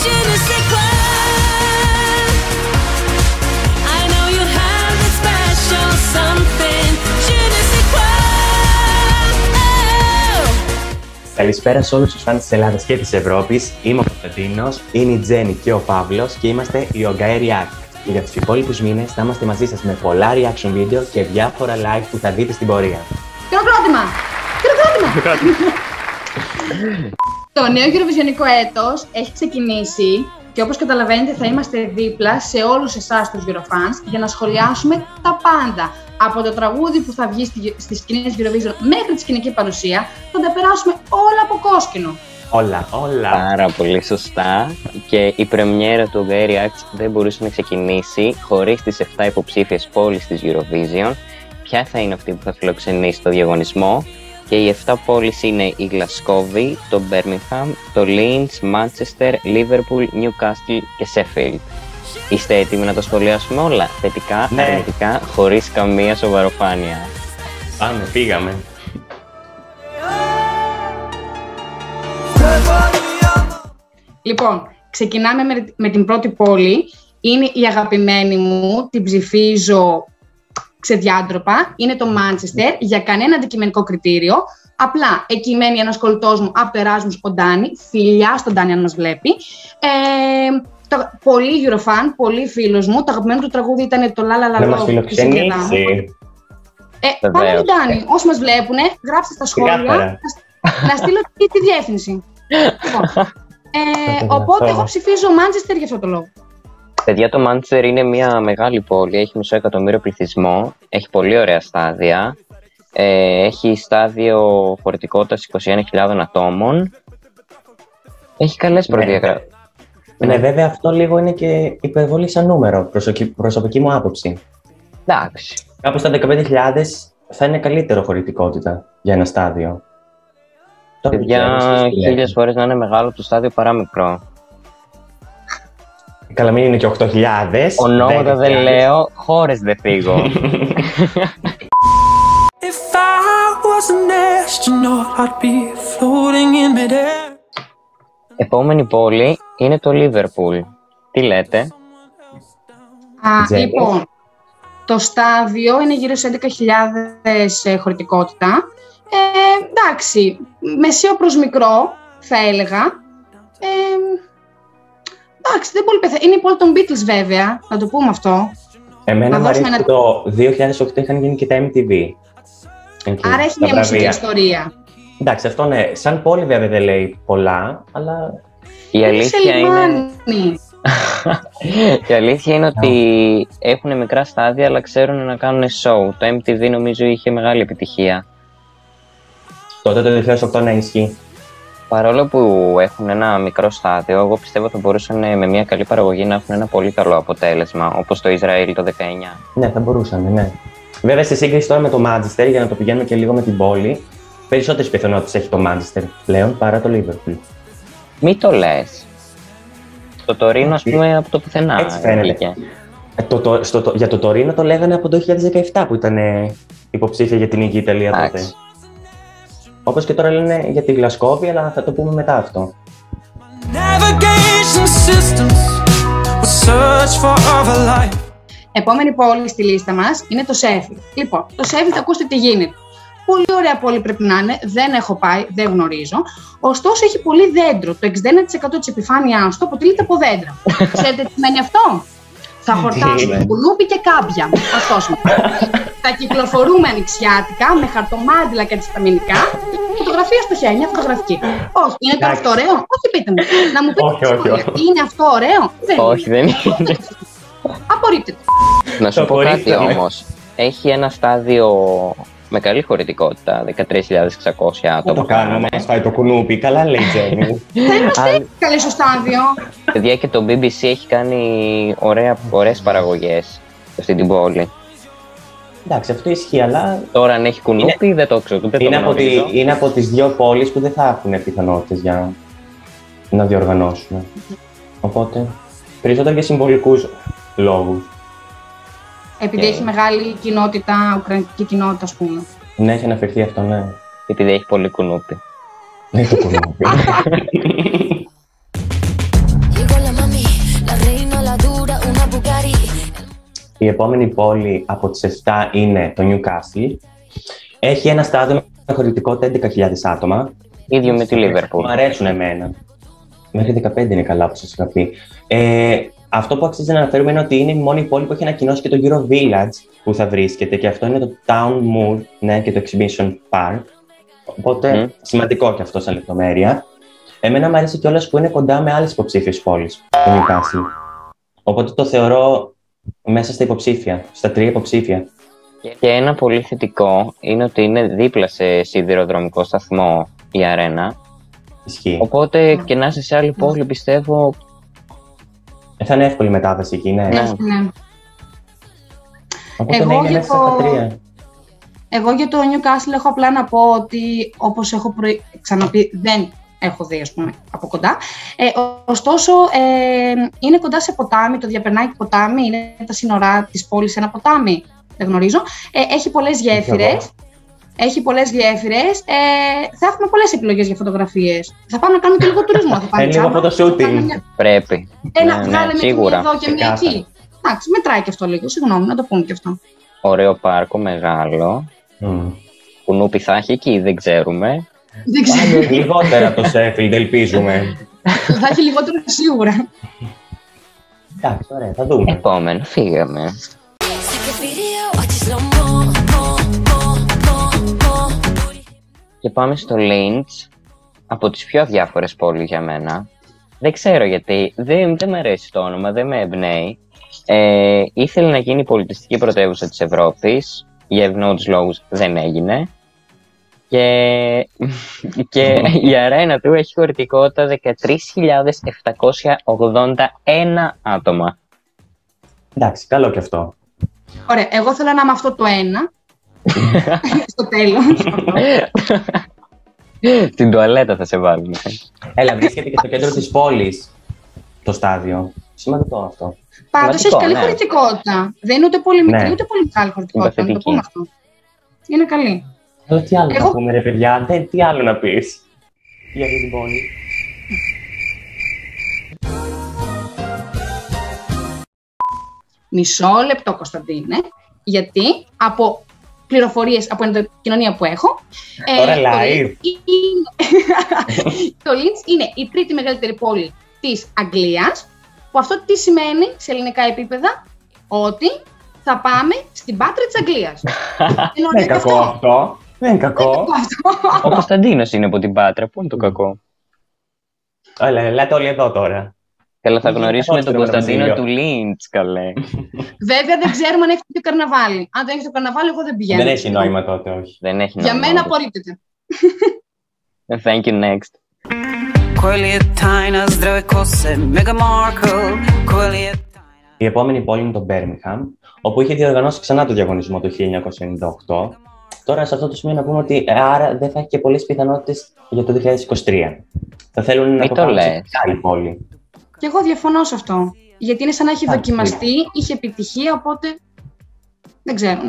Je ne sais quoi. I know you have a special something. Je ne sais quoi. Καλησπέρα σε όλους τους φανς της Ελλάδας και της Ευρώπης. Είμαι ο Κωνσταντίνος, είναι η Τζέννη και ο Παύλος και είμαστε οι Ογκάι React. Και για τους υπόλοιπους μήνες θα είμαστε μαζί σας με πολλά reaction βίντεο και διάφορα live που θα δείτε στην πορεία. Χειροκρότημα! Το νέο Eurovisionικό έτος έχει ξεκινήσει και όπως καταλαβαίνετε θα είμαστε δίπλα σε όλους εσάς τους Eurofans για να σχολιάσουμε τα πάντα. Από το τραγούδι που θα βγει στις σκηνές Eurovision μέχρι τη σκηνική παρουσία θα τα περάσουμε όλα από κόσκινο. Όλα. Πάρα πολύ σωστά. Και η πρεμιέρα του Oγκάι React δεν μπορούσε να ξεκινήσει χωρίς τις 7 υποψήφιες πόλεις της Eurovision. Ποια θα είναι αυτή που θα φιλοξενήσει το διαγωνισμό? Και οι 7 πόλεις είναι η Γλασκόβη, το Μπέρμιγχαμ, το Λίντς, Μάντσεστερ, Λίβερπουλ, Νιουκάστλ και Σέφιλντ. Είστε έτοιμοι να το σχολιάσουμε όλα, θετικά, αρνητικά, χωρίς καμία σοβαροφάνεια? Πάμε, πήγαμε. Λοιπόν, ξεκινάμε με την πρώτη πόλη. Είναι η αγαπημένη μου, την ψηφίζω ξεδιάντροπα. Είναι το Μάντσεστερ, για κανένα αντικειμενικό κριτήριο. Απλά εκεί μένει ένας κολλητός μου, απεράσμους ο Ντάνι. Φιλιά στον Ντάνι αν μας βλέπει. Πολύ Eurofan, πολύ φίλος μου. Το αγαπημένο του τραγούδι ήταν το Λαλαλαλό. Να μας φιλοξενήσει. Πάμε τον Ντάνι. Όσοι μας βλέπουν, γράψτε στα σχόλια να στείλω τη διεύθυνση. Οπότε εγώ ψηφίζω Manchester για αυτό το λόγο. Παιδιά, το Manchester είναι μια μεγάλη πόλη, έχει μισό εκατομμύριο πληθυσμό, έχει πολύ ωραία στάδια, έχει στάδιο χωρητικότητας 21.000 ατόμων, έχει καλές προδιαγραφές. Ναι, βέβαια αυτό λίγο είναι και υπερβολή σαν νούμερο, προσωπική μου άποψη. Εντάξει. Κάπου στα 15.000 θα είναι καλύτερο χωρητικότητα για ένα στάδιο. Παιδιά, 1000 φορές να είναι μεγάλο το στάδιο παρά μικρό. Καλά, μην είναι και 8.000. Ονόματα δεν λέω, χώρες δεν φύγω. Επόμενη πόλη είναι το Λίβερπουλ. Τι λέτε? Λοιπόν, το στάδιο είναι γύρω σε 11.000 χωρητικότητα. Εντάξει, μεσαίο προς μικρό θα έλεγα. Εντάξει, δεν πολύ πεθαίνει. Είναι η πόλη των Beatles βέβαια, να το πούμε αυτό. Εμένα μου αρέσει ότι το 2008 είχαν γίνει και τα MTV. Άρα έχει μια μουσική ιστορία. Εντάξει, αυτό ναι. Σαν πόλη βέβαια δεν λέει πολλά, αλλά... Η αλήθεια είναι... Η αλήθεια είναι ότι έχουν μικρά στάδια, αλλά ξέρουν να κάνουν show. Το MTV νομίζω είχε μεγάλη επιτυχία. Τότε το 2008 να ισχύει. Παρόλο που έχουν ένα μικρό στάδιο, εγώ πιστεύω θα μπορούσαν με μια καλή παραγωγή να έχουν ένα πολύ καλό αποτέλεσμα, όπως το Ισραήλ το 19. Ναι, θα μπορούσαν, ναι. Βέβαια, σε σύγκριση τώρα με το Manchester, για να το πηγαίνουμε και λίγο με την πόλη, περισσότερες πιθανότητες έχει το Manchester πλέον παρά το Liverpool. Μη το λες. Το Τωρίνο, ας πούμε, από το πουθενά. Έτσι φαίνεται. Για το Τωρίνο το λέγανε από το 2017 που ήταν υποψήφια για την Νίκη Ιταλία τότε. Όπως και τώρα λένε για τη Γλασκόβη, αλλά θα το πούμε μετά αυτό. Επόμενη πόλη στη λίστα μας είναι το Σέφιλντ. Λοιπόν, το Σέφιλντ, ακούστε τι γίνεται. Πολύ ωραία πόλη πρέπει να είναι, δεν έχω πάει, δεν γνωρίζω. Ωστόσο έχει πολύ δέντρο. Το 61% της επιφάνειάς του αποτελείται από δέντρα. Ξέρετε τι σημαίνει αυτό? Θα χορτάσουμε κουνούπι και κάμπια. Αυτός είναι. Θα κυκλοφορούμε ανοιξιάτικα με χαρτομάτιλα και αντισταμινικά. Φωτογραφία στο χέρι, μια φωτογραφική. Όχι, είναι τώρα αυτό ωραίο? Όχι, πείτε μου. Να μου πείτε είναι αυτό ωραίο? Όχι, δεν είναι. Απορρίπτεται. Να σου πω κάτι όμως. Έχει ένα στάδιο με καλή χωρητικότητα, 13.600 άτομα. Θα το κάνουμε, να μας φάει το κουνούπι. Καλά λέει η Τζέννη. Θα είμαστε καλοί στο στάδιο. Παιδιά, και το BBC έχει κάνει ωραίες παραγωγές σε αυτή την πόλη. Εντάξει, αυτό ισχύει, αλλά... Τώρα αν έχει κουνούπι δεν το ξέρω. Είναι από τις δύο πόλεις που δεν θα έχουν πιθανότητες για να διοργανώσουν. Οπότε, περισσότερο για συμβολικούς λόγους. Επειδή έχει μεγάλη κοινότητα, ουκρανική κοινότητα, ας πούμε. Ναι, έχει αναφερθεί αυτό, ναι. Επειδή έχει πολύ κουνούπι. Ναι, το κουνούπι. Η επόμενη πόλη από τις 7 είναι το Newcastle. Έχει ένα στάδιο με χωρητικότητα 11.000 άτομα. Ίδιο με τη Liverpool. Μου αρέσουν εμένα. Μέχρι 15 είναι καλά, όπως σας είχα πει. Αυτό που αξίζει να αναφέρουμε είναι ότι είναι η μόνη πόλη που έχει ανακοινώσει και το Euro Village που θα βρίσκεται, και αυτό είναι το Town Moor, ναι, και το Exhibition Park. Οπότε σημαντικό και αυτό σαν λεπτομέρεια. Εμένα μου αρέσει κιόλας που είναι κοντά με άλλες υποψήφιες πόλεις, το Newcastle. Οπότε το θεωρώ μέσα στα υποψήφια, στα 3 υποψήφια. Και ένα πολύ θετικό είναι ότι είναι δίπλα σε σιδηροδρομικό σταθμό η αρένα. Ισχύει. Οπότε και να είσαι σε άλλη πόλη, πιστεύω. Θα είναι εύκολη μετάβαση εκεί, ναι. Ναι. Οπότε ναι, είναι μέσα στα 3. Εγώ για το Newcastle έχω απλά να πω ότι, όπως έχω ξαναπεί, δεν έχω δει, ας πούμε, από κοντά. Ωστόσο, είναι κοντά σε ποτάμι, το διαπερνάει ποτάμι, είναι τα σύνορά της πόλης σε ένα ποτάμι, δεν γνωρίζω. Έχει πολλές γέφυρες. Θα έχουμε πολλές επιλογές για φωτογραφίες. Θα πάμε να κάνουμε και λίγο τουρισμό. Θα πάμε λίγο photoshootting. Πρέπει. Βγάλουμε και μία εδώ και μία εκεί. Εντάξει, μετράει και αυτό λίγο. Συγγνώμη, να το πούμε και αυτό. Ωραίο πάρκο, μεγάλο. Κουνούπι θα έχει εκεί, δεν ξέρουμε. Δεν ξέρω. Λιγότερα από το Sheffield, ελπίζουμε. Θα έχει λιγότερο σίγουρα. Εντάξει, ωραία, θα δούμε. Επόμενο, φύγαμε. Και πάμε στο Linz, από τις πιο αδιάφορες πόλεις για μένα. Δεν ξέρω γιατί, δεν μου αρέσει το όνομα, δεν με εμπνέει. Ήθελε να γίνει πολιτιστική πρωτεύουσα της Ευρώπης, για ευνόητους λόγους δεν έγινε. Και η αρένα του έχει χωρητικότητα 13.781 άτομα. Εντάξει, καλό και αυτό. Ωραία, εγώ θέλω να είμαι αυτό το 1. Στο τέλος. Στην τουαλέτα θα σε βάλουμε. Έλα, βρίσκεται και στο κέντρο της πόλης το στάδιο. Σημαντικό αυτό. Πάντως έχει καλή χωρητικότητα. Δεν είναι ούτε πολύ μικρή ούτε πολύ μεγάλη χωρητικότητα. Να το πούμε αυτό. Είναι καλή. Αλλά τι άλλο να πούμε, ρε παιδιά, τι άλλο να πεις για αυτή την πόλη. Μισό λεπτό, Κωνσταντίνε, γιατί από πληροφορίες, από επικοινωνία που έχω, τώρα live. Το Linz είναι η τρίτη μεγαλύτερη πόλη της Αγγλίας, που αυτό τι σημαίνει σε ελληνικά επίπεδα, ότι θα πάμε στην Πάτρα της Αγγλίας. Δεν είναι κακό αυτό. Δεν είναι κακό. Ο Κωνσταντίνος είναι από την Πάτρα, πού είναι το κακό. Λέτε όλοι εδώ τώρα. Καλά, θα γνωρίσουμε τον Κωνσταντίνο του Linz, καλέ. Βέβαια δεν ξέρουμε αν έχει το καρναβάλι. Αν δεν έχει το καρναβάλι, εγώ δεν πηγαίνω. Δεν έχει νόημα τότε, όχι. Δεν έχει νόημα. Για μένα απορρίπτεται. Thank you, next. Η επόμενη πόλη είναι το Birmingham, όπου είχε διοργανώσει ξανά το διαγωνισμό το 1998. Τώρα σε αυτό το σημείο να πούμε ότι άρα δεν θα έχει και πολλές πιθανότητες για το 2023. Θα θέλουν να το κάνουν σε άλλη πόλη. Και εγώ διαφωνώ σε αυτό. Γιατί είναι σαν να έχει δοκιμαστεί, είχε επιτυχία, οπότε δεν ξέρω.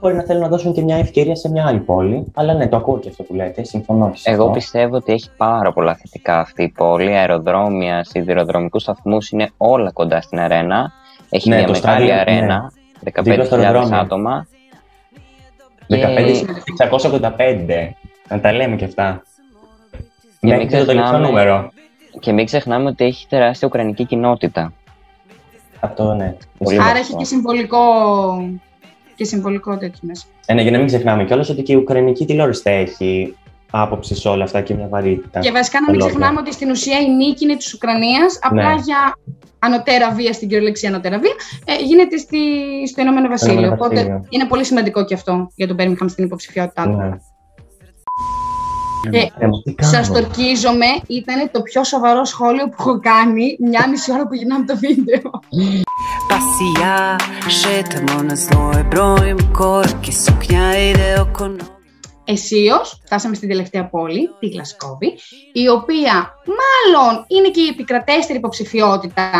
Μπορεί να θέλουν να δώσουν και μια ευκαιρία σε μια άλλη πόλη, αλλά ναι, το ακούω και αυτό που λέτε, συμφωνώ. Εγώ πιστεύω ότι έχει πάρα πολλά θετικά αυτή η πόλη. Αεροδρόμια, σιδηροδρομικούς σταθμούς, είναι όλα κοντά στην αρένα. Έχει μια μεγάλη αρένα, 15.000 άτομα. 15.685, να τα λέμε και αυτά. Μέχρι το τελευταίο νούμερο. Και μην ξεχνάμε ότι έχει τεράστια ουκρανική κοινότητα. Αυτό ναι. Άρα έχει και συμβολικό τέτοιο μέσα. Ναι, για να μην ξεχνάμε κιόλας ότι και η ουκρανική τηλεόραση έχει άποψη σε όλα αυτά και μια βαρύτητα. Και βασικά να μην ξεχνάμε ότι στην ουσία η νίκη είναι της Ουκρανίας, απλά για ανωτέρα βία, στην κυριολεξία ανωτέρα βία, γίνεται στο Ηνωμένο Βασίλειο. Οπότε είναι πολύ σημαντικό και αυτό για τον Birmingham στην υποψηφιότητά του. Σας το ορκίζομαι, ήταν το πιο σοβαρό σχόλιο που έχω κάνει μια μισή ώρα που γυρνάμε το βίντεο. Εσίως, φτάσαμε στην τελευταία πόλη, τη Γλασκόβη, η οποία μάλλον είναι και η επικρατέστερη υποψηφιότητα.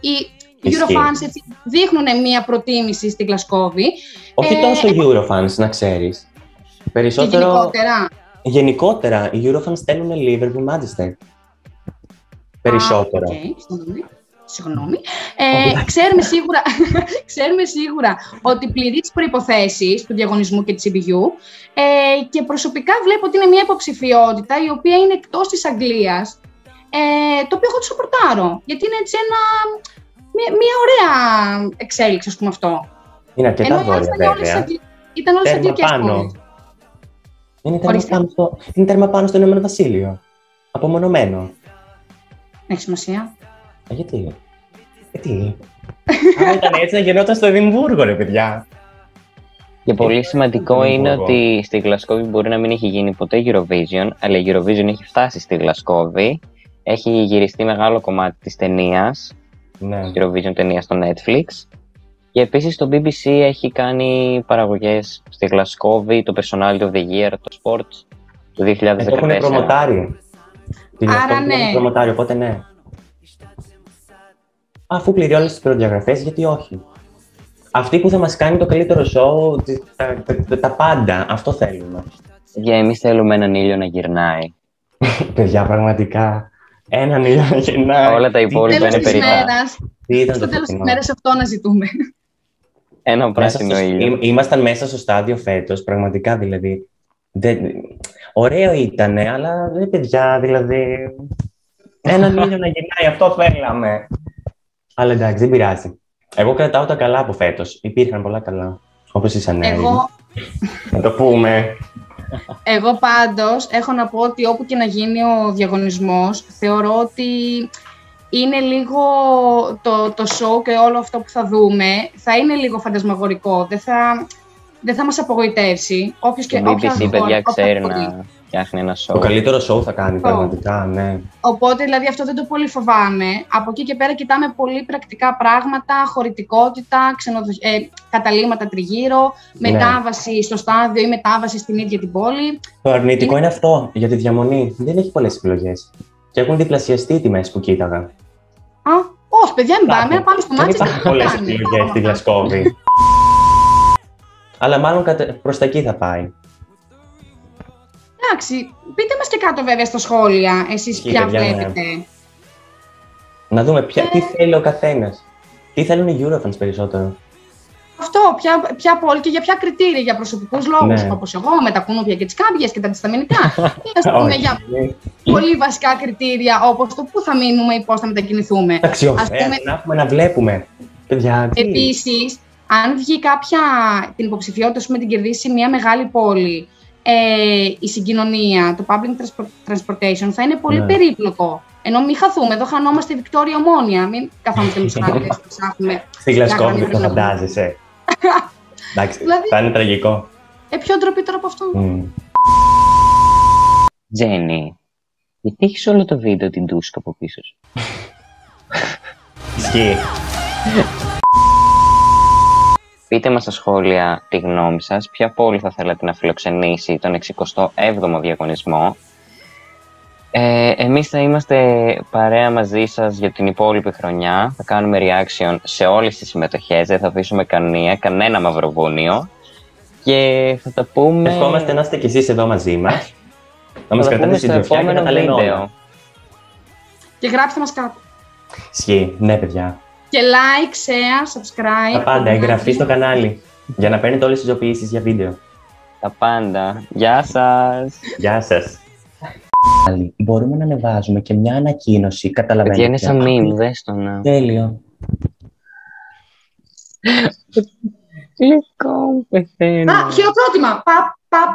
Οι Eurofans δείχνουν μια προτίμηση στη Γλασκόβη. Όχι τόσο Eurofans, να ξέρεις. Περισσότερο... γενικότερα. Γενικότερα, οι Eurofans στέλνουν Liverpool Manchester. Περισσότερο. Συγγνώμη. Ξέρουμε σίγουρα ότι πληρεί τις προϋποθέσεις του διαγωνισμού και της CBU και προσωπικά βλέπω ότι είναι μια υποψηφιότητα η οποία είναι εκτός της Αγγλίας, το οποίο εγώ το σοπορτάρω, γιατί είναι έτσι μια ωραία εξέλιξη, ας πούμε, αυτό. Είναι αρκετά βόρεια, βέβαια. Ήταν όλες αγγλικές πόλεις. Είναι τέρμα πάνω στο Ηνωμένο Βασίλειο. Απομονωμένο. Έχει σημασία. Γιατί. Αν ήταν έτσι, να γινόταν στο Εδιμβούργο, ρε παιδιά. Και πολύ σημαντικό είναι ότι στη Γλασκόβη μπορεί να μην έχει γίνει ποτέ Eurovision, αλλά η Eurovision έχει φτάσει στη Γλασκόβη. Έχει γυριστεί μεγάλο κομμάτι της ταινίας, Ναι. Eurovision ταινία στο Netflix. Και επίσης το BBC έχει κάνει παραγωγές στη Γλασκόβη, το Personality of the Year, το Sports του 2014. Εδώ έχουν προμοτάρει. Άρα ναι. Προμοτάρει, οπότε ναι. Αφού πληρεί όλες τις προδιαγραφές, γιατί όχι. Αυτή που θα μας κάνει το καλύτερο show, τα πάντα, αυτό θέλουμε. Για εμείς θέλουμε έναν ήλιο να γυρνάει. Παιδιά, πραγματικά, έναν ήλιο να γυρνάει. Όλα τα υπόλοιπα είναι περιττά. Στο τέλος της μέρας αυτό να ζητούμε. Ένα πράσινο ήλιο. Ήμασταν μέσα στο στάδιο φέτος, πραγματικά δηλαδή. Ωραίο ήτανε, αλλά παιδιά, δηλαδή. Έναν ήλιο να γυρνάει, αυτό θέλαμε. Αλλά εντάξει, δεν πειράζει. Εγώ κρατάω τα καλά από φέτος. Υπήρχαν πολλά καλά. Όπως η Σανέλ. Να το πούμε. Εγώ πάντως έχω να πω ότι όπου και να γίνει ο διαγωνισμός, θεωρώ ότι είναι λίγο το show και όλο αυτό που θα δούμε θα είναι λίγο φαντασμαγορικό. Δεν θα μας απογοητεύσει. Όποιος και Το BBC, παιδιά, ξέρει να φτιάχνει ένα show. Το καλύτερο show θα κάνει, πραγματικά, ναι. Οπότε, δηλαδή, αυτό δεν το πολύ φοβάμαι. Από εκεί και πέρα κοιτάμε πολύ πρακτικά πράγματα, χωρητικότητα, καταλήμματα τριγύρω, μετάβαση στο στάδιο ή μετάβαση στην ίδια την πόλη. Το αρνητικό είναι αυτό, για τη διαμονή. Δεν έχει πολλές επιλογές. Και έχουν διπλασιαστεί οι τιμές που κοίταγα. Όχι, παιδιά, μην πάμε, να πάμε στο μάτι. Δεν υπάρχουν πολλές επιλογές στη Γλασκόβη. Αλλά μάλλον προς τα εκεί θα πάει. Εντάξει, πείτε μας και κάτω βέβαια στα σχόλια, εσείς ποια βλέπετε. Να δούμε τι θέλει ο καθένας. Τι θέλουν οι Eurofans περισσότερο. Αυτό, ποια πόλη και για ποια κριτήρια, για προσωπικούς λόγους, όπως εγώ, με τα κουνούπια και τις κάμπιες και τα αντισταμινικά. Ή ας πούμε για πολύ βασικά κριτήρια, όπως το πού θα μείνουμε ή πώς θα μετακινηθούμε. Αξιοφέρεια, να έχουμε να βλέπουμε. Επίσης, αν βγει την υποψηφιότητα, πούμε, την κερδίσει μια μεγάλη πόλη, η συγκοινωνία, το public transportation θα είναι πολύ περίπλοκο. Ενώ μην χαθούμε, εδώ χανόμαστε Βικτόρια Ομόνια, μην καθόμαστε εμείς άδειες και ψάχνουμε. Στη Γλασκόβη το φαντάζεσαι. Εντάξει, δηλαδή, θα είναι τραγικό. Πιο ντροπή τώρα από αυτό. Τζένι, γιατί έχεις όλο το βίντεο την Τούσκα από πίσω σου? Ισχύει. Πείτε μας στα σχόλια τη γνώμη σας, ποια πόλη θα θέλατε να φιλοξενήσει τον 67ο διαγωνισμό. Εμείς θα είμαστε παρέα μαζί σας για την υπόλοιπη χρονιά. Θα κάνουμε reaction σε όλες τις συμμετοχές, δεν θα αφήσουμε κανένα μαυροβούνιο. Και θα τα πούμε... Ευχόμαστε να είστε κι εσείς εδώ μαζί μας. Να μας κρατάτε συντροφιά και να τα λέμε όλα. Και γράψτε μας κάτω. Ισχύει, ναι παιδιά. Και like, share, subscribe. Τα πάντα, εγγραφή στο κανάλι. Για να παίρνετε όλες τις ειδοποιήσεις για βίντεο. Τα πάντα. Γεια σας. Γεια σας. Μπορούμε να ανεβάζουμε και μια ανακοίνωση, καταλαβαίνετε. Είναι σαν meme, δες το να. Τέλειο. Λοιπόν, πεθαίνω. Χειροκρότημα. Παπ.